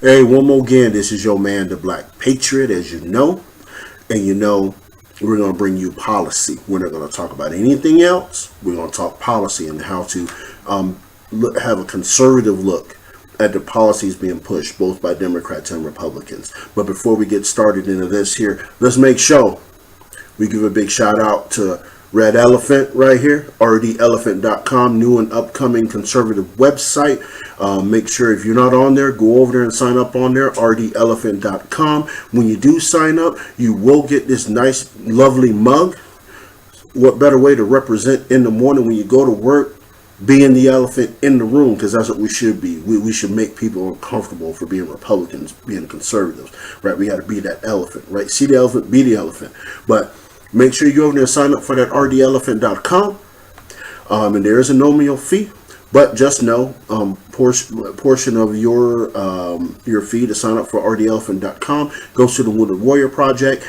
Hey, one more again, this is your man, the Black Patriot, as you know. And you know, we're going to bring you policy. We're not going to talk about anything else. We're going to talk policy and how to have a conservative look at the policies being pushed, both by Democrats and Republicans. But before we get started into this here, let's make sure we give a big shout out to Red Elephant right here, rdelephant.com, new and upcoming conservative website. Make sure if you're not on there, go over there and sign up on there, rdelephant.com. When you do sign up, you will get this nice, lovely mug. What better way to represent in the morning when you go to work, being the elephant in the room, because that's what we should be. We should make people uncomfortable for being Republicans, being conservatives, right? We got to be that elephant, right? See the elephant, be the elephant. But make sure you go over there and sign up for that rdelephant.com. And there is a nominal fee, but just know portion of your fee to sign up for rdelephant.com goes to the Wounded Warrior Project.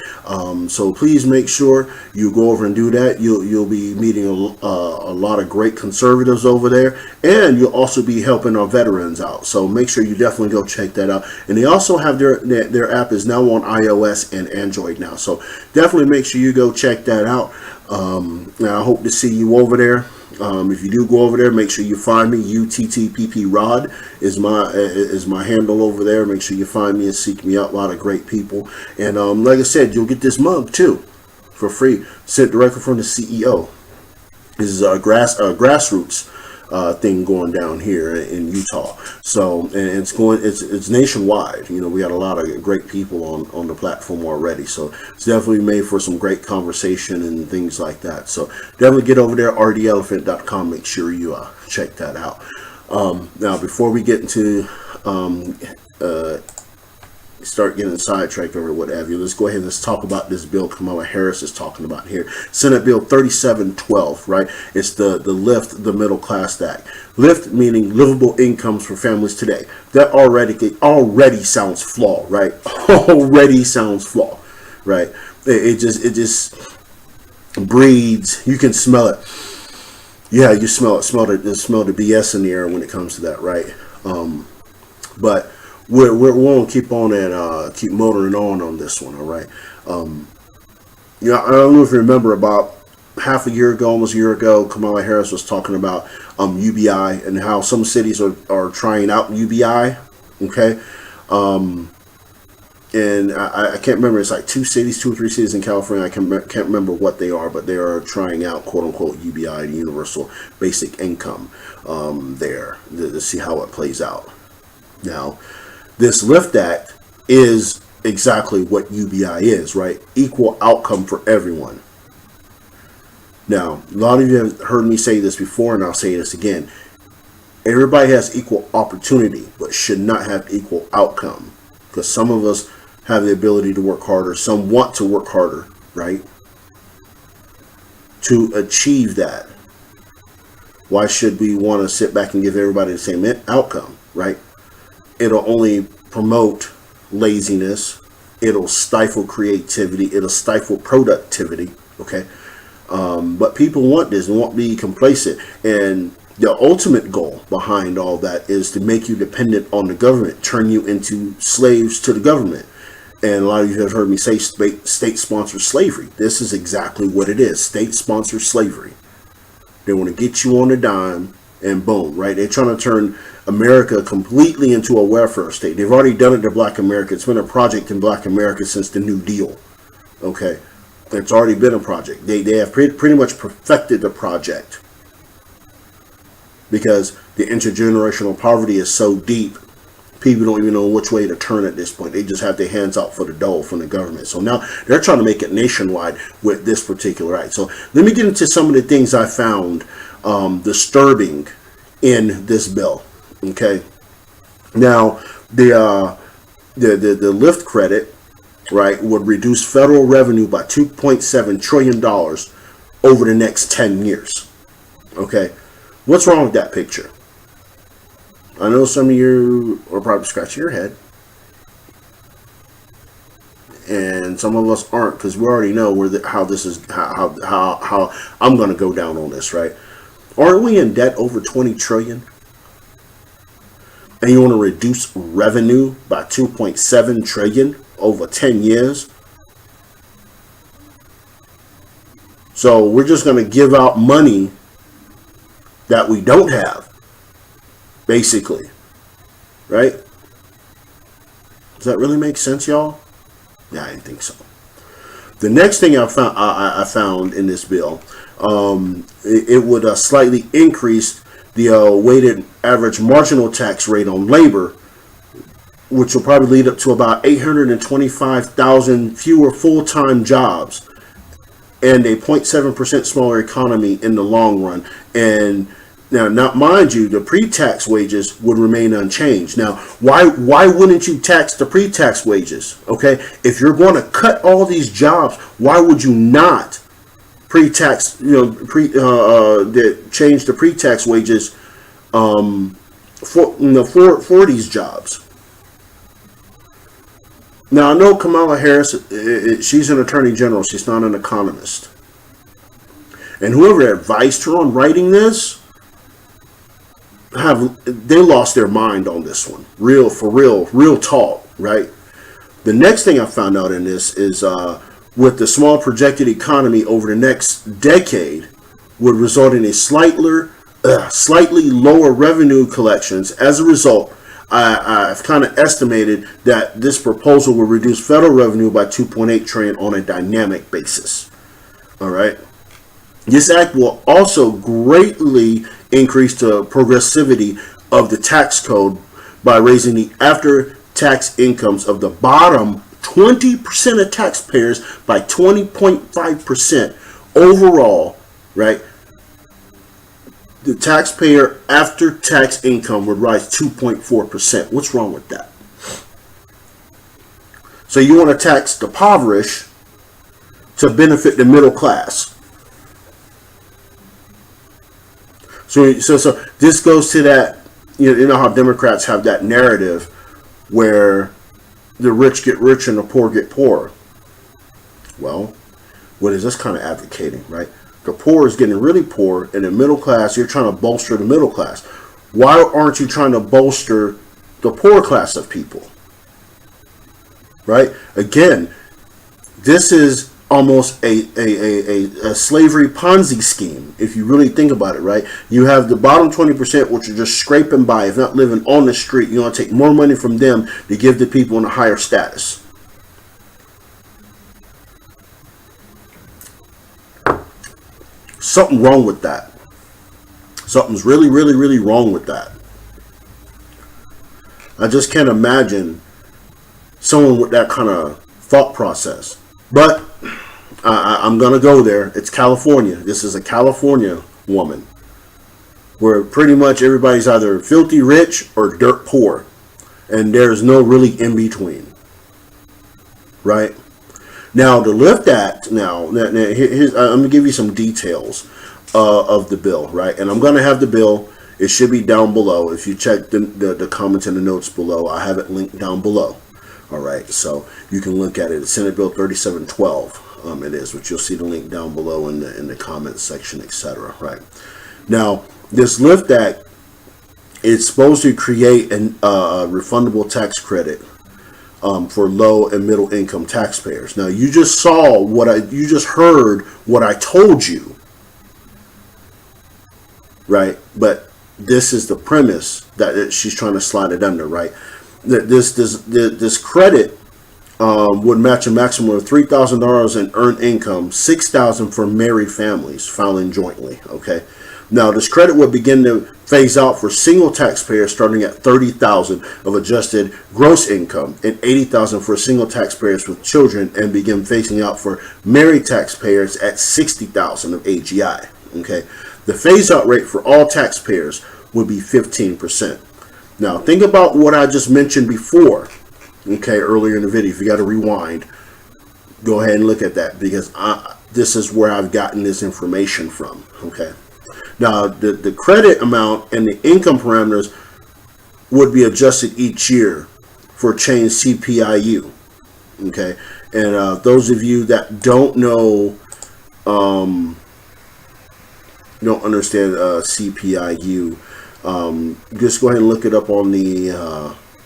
So please make sure you go over and do that. You'll be meeting a lot of great conservatives over there, and you'll also be helping our veterans out. So make sure you definitely go check that out. And they also have their app is now on iOS and Android now. So definitely make sure you go check that out. Now I hope to see you over there. If you do go over there, make sure you find me. UTTPP Rod is my handle over there. Make sure you find me and seek me out. A lot of great people. And like I said, you'll get this mug too for free, sent directly from the CEO. This is a grassroots thing going down here in Utah. So, and it's nationwide. You know, we got a lot of great people on the platform already. So it's definitely made for some great conversation and things like that. So definitely get over there, rdelephant.com. Make sure you check that out. Now, before we get into start getting sidetracked or what have you, let's go ahead and let's talk about this bill Kamala Harris is talking about here. Senate Bill 3712, right? It's the Lift the Middle Class Act. Lift meaning livable incomes for families today. That already sounds flawed, right? Already sounds flawed, right? It just breeds. You can smell it. Yeah, you smell it. Smell the BS in the air when it comes to that, right? But we're going to keep on and keep motoring on this one, all right? You know, I don't know if you remember, about half a year ago, almost a year ago, Kamala Harris was talking about UBI and how some cities are trying out UBI, okay? And I can't remember, it's like two or three cities in California. I can't remember what they are, but they are trying out, quote unquote, UBI, Universal Basic Income, there to see how it plays out. Now, this Lift Act is exactly what UBI is, right? Equal outcome for everyone. Now, a lot of you have heard me say this before, and I'll say this again. Everybody has equal opportunity, but should not have equal outcome. Because some of us have the ability to work harder. Some want to work harder, right? To achieve that. Why should we want to sit back and give everybody the same outcome, right? It'll only promote laziness. It'll stifle creativity. It'll stifle productivity. Okay. But people want this and won't be complacent. And the ultimate goal behind all that is to make you dependent on the government, turn you into slaves to the government. And a lot of you have heard me say state-sponsored slavery. This is exactly what it is. State-sponsored slavery. They want to get you on a dime and boom, right? They're trying to turn America completely into a welfare state. They've already done it to Black America. It's been a project in Black America since the New Deal. Okay, it's already been a project. They have pretty much perfected the project because the intergenerational poverty is so deep. People don't even know which way to turn at this point. They just have their hands out for the dole from the government. So now they're trying to make it nationwide with this particular act. So let me get into some of the things I found disturbing in this bill. Okay, now the Lyft credit, right, would reduce federal revenue by $2.7 trillion over the next 10 years. Okay, what's wrong with that picture? I know some of you are probably scratching your head, and some of us aren't, because we already know how I'm going to go down on this, right? Aren't we in debt over 20 trillion? and you want to reduce revenue by 2.7 trillion over 10 years. So we're just going to give out money that we don't have, basically, right? Does that really make sense, y'all? Yeah, I didn't think so. The next thing I found in this bill, it would slightly increase the weighted average marginal tax rate on labor, which will probably lead up to about 825,000 fewer full-time jobs and a 0.7% smaller economy in the long run. And now, not mind you, the pre-tax wages would remain unchanged. Now, why wouldn't you tax the pre-tax wages? Okay, if you're going to cut all these jobs, why would you not pre-tax? Change the pre-tax wages for these jobs. Now, I know Kamala Harris, she's an attorney general. She's not an economist. And whoever advised her on writing this, they lost their mind on this one. Real talk, right? The next thing I found out in this is with the small projected economy over the next decade would result in a slightly lower revenue collections. As a result, I've kind of estimated that this proposal will reduce federal revenue by 2.8 trillion on a dynamic basis. All right. This act will also greatly increase the progressivity of the tax code by raising the after-tax incomes of the bottom 20% of taxpayers by 20.5% overall, right? The taxpayer after-tax income would rise 2.4%. What's wrong with that? So you want to tax the impoverished to benefit the middle class. So this goes to that, you know how Democrats have that narrative where the rich get rich and the poor get poorer. Well, what is this kind of advocating, right? The poor is getting really poor, and the middle class, you're trying to bolster the middle class. Why aren't you trying to bolster the poor class of people? Right? Again, this is almost a slavery Ponzi scheme, if you really think about it, right? You have the bottom 20%, which are just scraping by, if not living on the street. You want to take more money from them to give the people in a higher status. Something wrong with that. Something's really, really, really wrong with that. I just can't imagine someone with that kind of thought process. But I'm going to go there. It's California. This is a California woman where pretty much everybody's either filthy rich or dirt poor. And there's no really in between. Right? Now, to lift that, I'm going to give you some details of the bill, right? And I'm going to have the bill. It should be down below. If you check the comments and the notes below, I have it linked down below. All right, so you can look at it. It's Senate Bill 3712. It is, which you'll see the link down below in the comments section, etc. Right now, this Lift Act is supposed to create a refundable tax credit for low and middle income taxpayers. Now, you just heard what I told you, right? But this is the premise that she's trying to slide it under, right? This credit would match a maximum of $3,000 in earned income, $6,000 for married families filing jointly. Okay. Now, this credit would begin to phase out for single taxpayers starting at $30,000 of adjusted gross income and $80,000 for single taxpayers with children, and begin phasing out for married taxpayers at $60,000 of AGI. Okay. The phase out rate for all taxpayers would be 15%. Now, think about what I just mentioned before, okay, earlier in the video. If you got to rewind, go ahead and look at that, because this is where I've gotten this information from, okay? Now, the credit amount and the income parameters would be adjusted each year for changed CPIU, okay? And those of you that don't know, don't understand CPIU, Just go ahead and look it up on the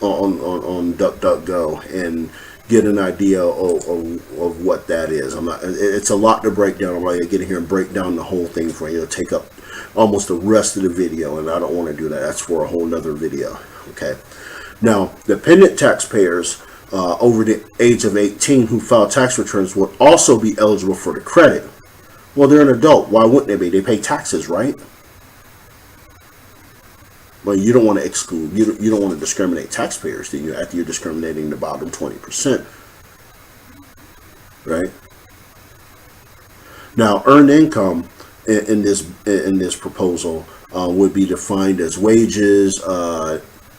on DuckDuckGo and get an idea of what that is. It's a lot to break down. I'm not going to get in here and break down the whole thing for you. It'll take up almost the rest of the video, and I don't want to do that. That's for a whole nother video. Okay. Now, dependent taxpayers over the age of 18 who file tax returns would also be eligible for the credit. Well, they're an adult. Why wouldn't they be? They pay taxes, right? Well, you don't want to exclude, you don't want to discriminate taxpayers, do you? After you're discriminating the bottom 20%, right? Now, earned income in this proposal would be defined as wages,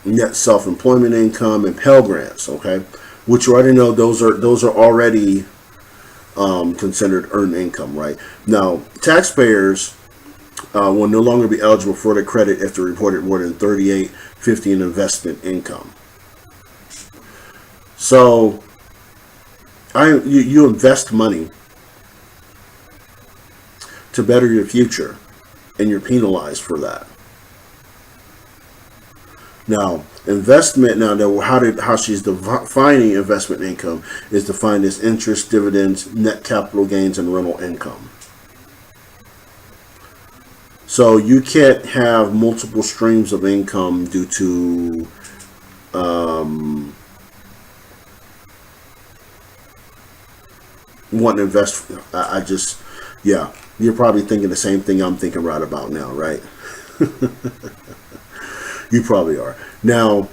net self-employment income, and Pell Grants. Okay, which you already know those are already considered earned income, right? Now, taxpayers will no longer be eligible for the credit if they reported more than $38.50 in investment income. So, you invest money to better your future, and you're penalized for that. Now, investment. Now, how she's defining investment income is defined as interest, dividends, net capital gains, and rental income. So you can't have multiple streams of income due to wanting to invest. Yeah, you're probably thinking the same thing I'm thinking right about now, right? You probably are. Now,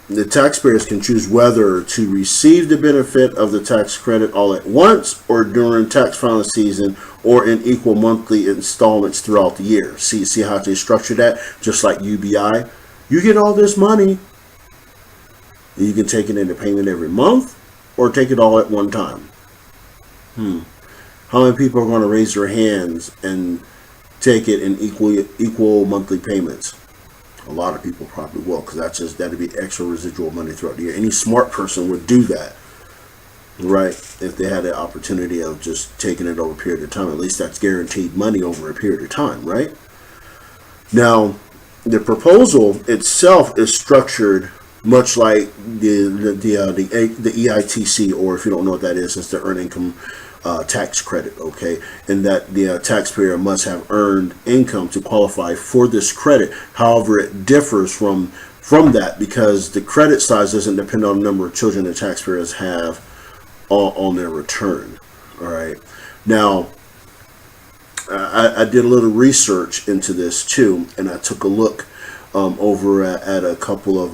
the taxpayers can choose whether to receive the benefit of the tax credit all at once or during tax filing season or in equal monthly installments throughout the year. See how they structure that? Just like UBI. You get all this money. You can take it into payment every month or take it all at one time. How many people are going to raise their hands and take it in equal monthly payments? A lot of people probably will, because that'd be extra residual money throughout the year. Any smart person would do that, right? If they had the opportunity of just taking it over a period of time. At least that's guaranteed money over a period of time, right? Now, the proposal itself is structured much like the EITC, or if you don't know what that is, it's the Earned Income Tax Credit, okay? And that the taxpayer must have earned income to qualify for this credit. However, it differs from that because the credit size doesn't depend on the number of children the taxpayers have on their return. All right. Now, I did a little research into this too, and I took a look over at a couple of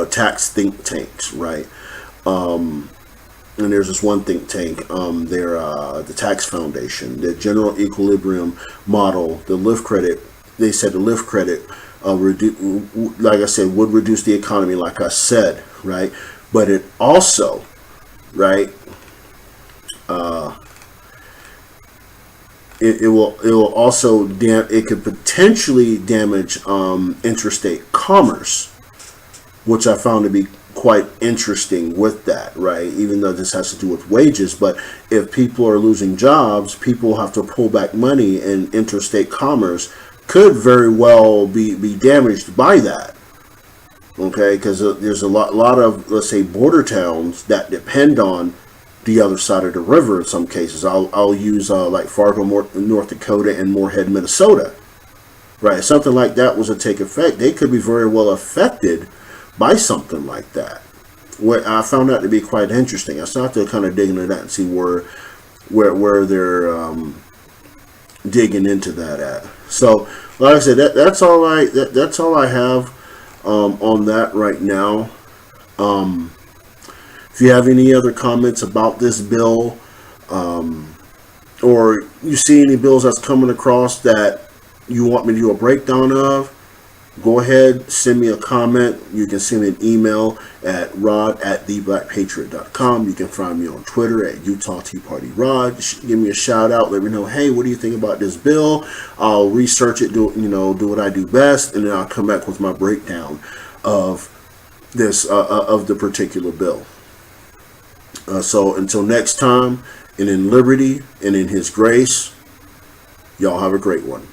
tax think tanks, right? And there's this one think tank, they're the Tax Foundation, the General Equilibrium Model, the lift credit. They said the lift credit, like I said, would reduce the economy, like I said, right? But it also, right, it will also it could potentially damage interstate commerce, which I found to be quite interesting with that, right? Even though this has to do with wages, but if people are losing jobs, people have to pull back money, and interstate commerce could very well be damaged by that. Okay, because there's a lot of, let's say, border towns that depend on the other side of the river in some cases. I'll use like Fargo, North Dakota, and Moorhead, Minnesota. Right, something like that was to take effect, they could be very well affected by something like that. What I found that to be quite interesting. I started to kind of dig into that and see where they're digging into that at. So, like I said, that's all I have on that right now. If you have any other comments about this bill, or you see any bills that's coming across that you want me to do a breakdown of, go ahead, send me a comment. You can send me an email at rod@theblackpatriot.com. You can find me on Twitter at Utah Tea Party Rod. Give me a shout out. Let me know, hey, what do you think about this bill? I'll research it, do what I do best, and then I'll come back with my breakdown of this of the particular bill. So until next time, and in liberty and in His grace, y'all have a great one.